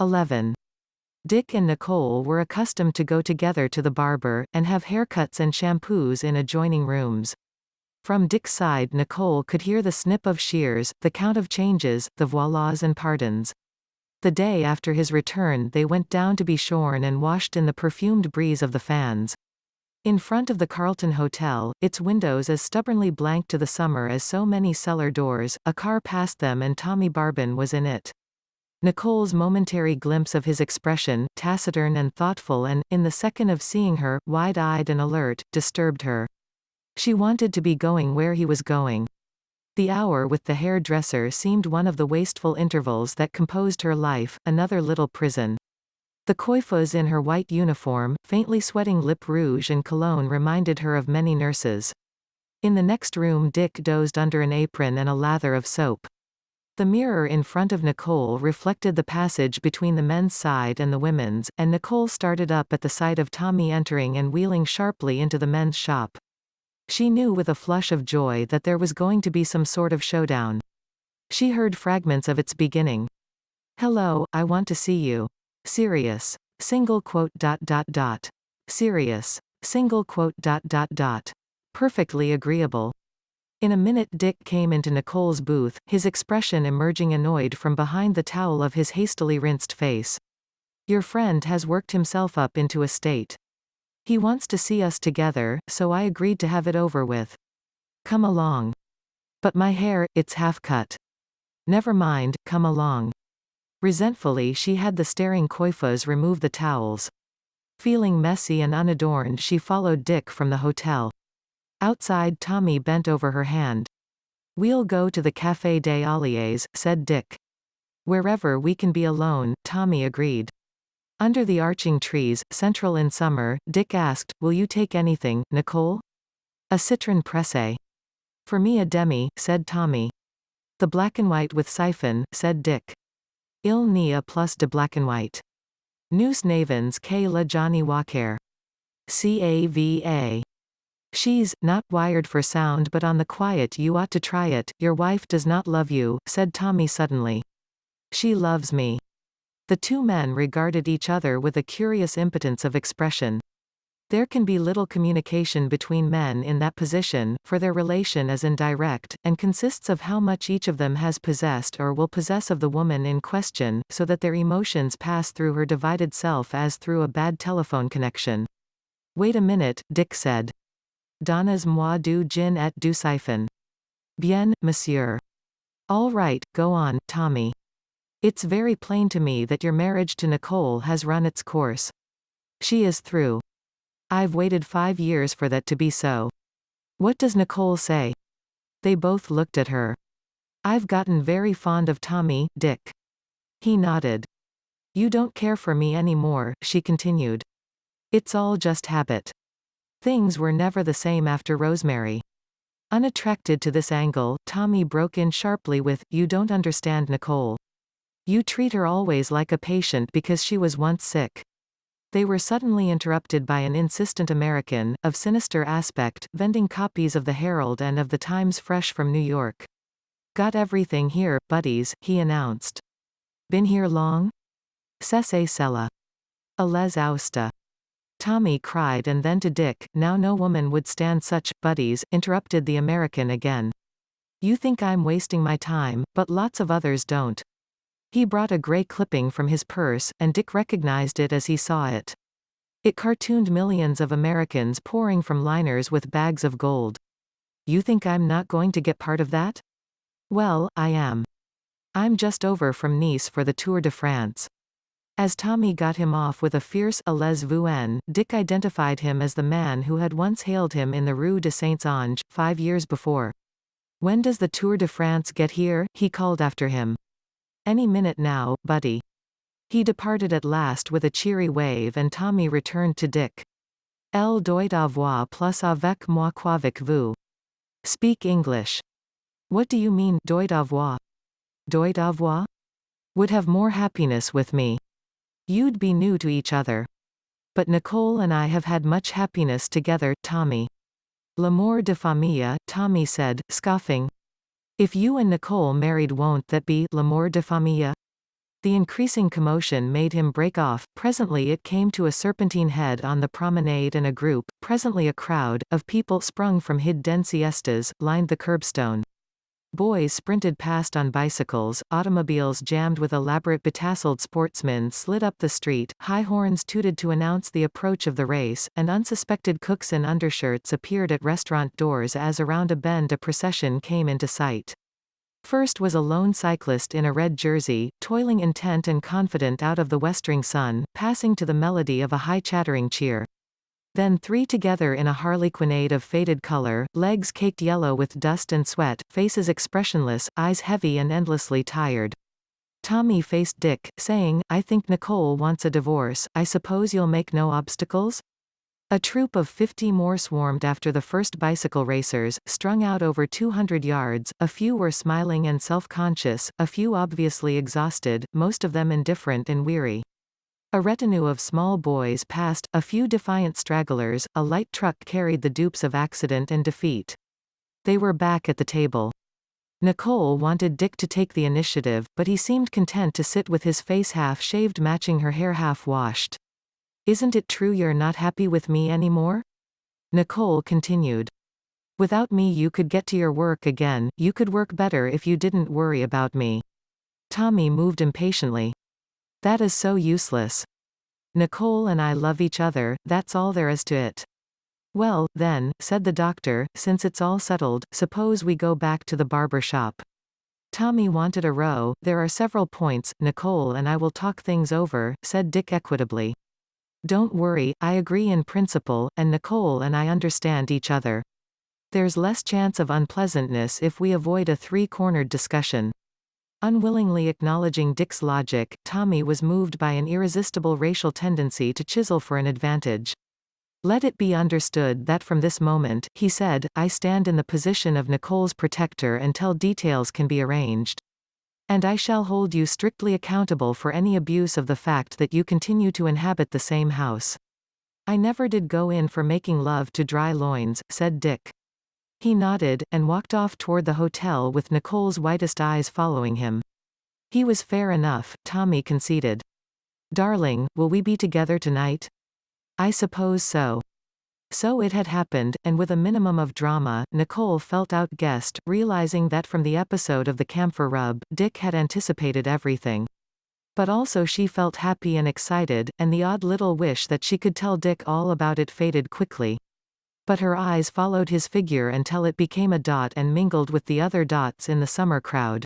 11. Dick and Nicole were accustomed to go together to the barber, and have haircuts and shampoos in adjoining rooms. From Dick's side Nicole could hear the snip of shears, the count of changes, the voilas and pardons. The day after his return they went down to be shorn and washed in the perfumed breeze of the fans. In front of the Carlton Hotel, its windows as stubbornly blank to the summer as so many cellar doors, a car passed them and Tommy Barbin was in it. Nicole's momentary glimpse of his expression, taciturn and thoughtful and, in the second of seeing her, wide-eyed and alert, disturbed her. She wanted to be going where he was going. The hour with the hairdresser seemed one of the wasteful intervals that composed her life, another little prison. The coiffeuse in her white uniform, faintly sweating lip rouge and cologne reminded her of many nurses. In the next room Dick dozed under an apron and a lather of soap. The mirror in front of Nicole reflected the passage between the men's side and the women's, and Nicole started up at the sight of Tommy entering and wheeling sharply into the men's shop. She knew with a flush of joy that there was going to be some sort of showdown. She heard fragments of its beginning. "Hello, I want to see you. Serious. Single quote. Serious. Single quote. Perfectly agreeable." In a minute Dick came into Nicole's booth, his expression emerging annoyed from behind the towel of his hastily rinsed face. "Your friend has worked himself up into a state. He wants to see us together, so I agreed to have it over with. Come along." "But my hair, it's half cut." "Never mind, come along." Resentfully she had the staring coiffeuse remove the towels. Feeling messy and unadorned she followed Dick from the hotel. Outside Tommy bent over her hand. "We'll go to the Café des Alliés," said Dick. "Wherever we can be alone," Tommy agreed. Under the arching trees, central in summer, Dick asked, "Will you take anything, Nicole?" "A citron pressé." "For me a demi," said Tommy. "The black and white with siphon," said Dick. "Il n'y a plus de black and white. Nous n'avons que la Johnny Walker. Cava. She's not wired for sound but on the quiet you ought to try it. Your wife does not love you," said Tommy suddenly. "She loves me." The two men regarded each other with a curious impotence of expression. There can be little communication between men in that position, for their relation is indirect, and consists of how much each of them has possessed or will possess of the woman in question, so that their emotions pass through her divided self as through a bad telephone connection. "Wait a minute," Dick said. "Donnez-moi du gin et du siphon." "Bien, monsieur." "All right, go on, Tommy. It's very plain to me that your marriage to Nicole has run its course. She is through. I've waited 5 years for that to be so." "What does Nicole say?" They both looked at her. "I've gotten very fond of Tommy, Dick." He nodded. "You don't care for me anymore," she continued. "It's all just habit." Things were never the same after Rosemary. Unattracted to this angle, Tommy broke in sharply with, "You don't understand Nicole. You treat her always like a patient because she was once sick." They were suddenly interrupted by an insistent American, of sinister aspect, vending copies of the Herald and of the Times fresh from New York. "Got everything here, buddies," he announced. "Been here long?" "C'est cela. A les austa." Tommy cried and then to Dick, "Now no woman would stand such, buddies," interrupted the American again. "You think I'm wasting my time, but lots of others don't." He brought a gray clipping from his purse, and Dick recognized it as he saw it. It cartooned millions of Americans pouring from liners with bags of gold. "You think I'm not going to get part of that?" "Well, I am. I'm just over from Nice for the Tour de France." As Tommy got him off with a fierce allez-vous-en, Dick identified him as the man who had once hailed him in the Rue de Saints-Anges, 5 years before. "When does the Tour de France get here?" he called after him. "Any minute now, buddy." He departed at last with a cheery wave and Tommy returned to Dick. "Elle doit avoir plus avec moi qu'avec vous. Speak English." "What do you mean, doit avoir?" "Doit avoir? Would have more happiness with me. You'd be new to each other. But Nicole and I have had much happiness together, Tommy." "L'amour de famille," Tommy said, scoffing. "If you and Nicole married won't that be l'amour de famille?" The increasing commotion made him break off. Presently it came to a serpentine head on the promenade, and a group, presently a crowd, of people sprung from hidden siestas, lined the curbstone. Boys sprinted past on bicycles, automobiles jammed with elaborate betasseled sportsmen slid up the street, high horns tooted to announce the approach of the race, and unsuspected cooks in undershirts appeared at restaurant doors as around a bend a procession came into sight. First was a lone cyclist in a red jersey, toiling intent and confident out of the westering sun, passing to the melody of a high chattering cheer. Then three together in a harlequinade of faded color, legs caked yellow with dust and sweat, faces expressionless, eyes heavy and endlessly tired. Tommy faced Dick, saying, "I think Nicole wants a divorce. I suppose you'll make no obstacles?" A troop of 50 more swarmed after the first bicycle racers, strung out over 200 yards. A few were smiling and self-conscious, a few obviously exhausted, most of them indifferent and weary. A retinue of small boys passed, a few defiant stragglers. A light truck carried the dupes of accident and defeat. They were back at the table. Nicole wanted Dick to take the initiative, but he seemed content to sit with his face half-shaved matching her hair half-washed. "Isn't it true you're not happy with me anymore?" Nicole continued. "Without me you could get to your work again, you could work better if you didn't worry about me." Tommy moved impatiently. "That is so useless. Nicole and I love each other, that's all there is to it." "Well, then," said the doctor, "since it's all settled, suppose we go back to the barber shop." Tommy wanted a row. "There are several points, Nicole and I will talk things over," said Dick equitably. "Don't worry, I agree in principle, and Nicole and I understand each other. There's less chance of unpleasantness if we avoid a three-cornered discussion." Unwillingly acknowledging Dick's logic, Tommy was moved by an irresistible racial tendency to chisel for an advantage. "Let it be understood that from this moment," he said, "I stand in the position of Nicole's protector until details can be arranged. And I shall hold you strictly accountable for any abuse of the fact that you continue to inhabit the same house." "I never did go in for making love to dry loins," said Dick. He nodded, and walked off toward the hotel with Nicole's whitest eyes following him. He was fair enough, Tommy conceded. "Darling, will we be together tonight?" "I suppose so." So it had happened, and with a minimum of drama, Nicole felt outguessed, realizing that from the episode of the camphor rub, Dick had anticipated everything. But also she felt happy and excited, and the odd little wish that she could tell Dick all about it faded quickly. But her eyes followed his figure until it became a dot and mingled with the other dots in the summer crowd.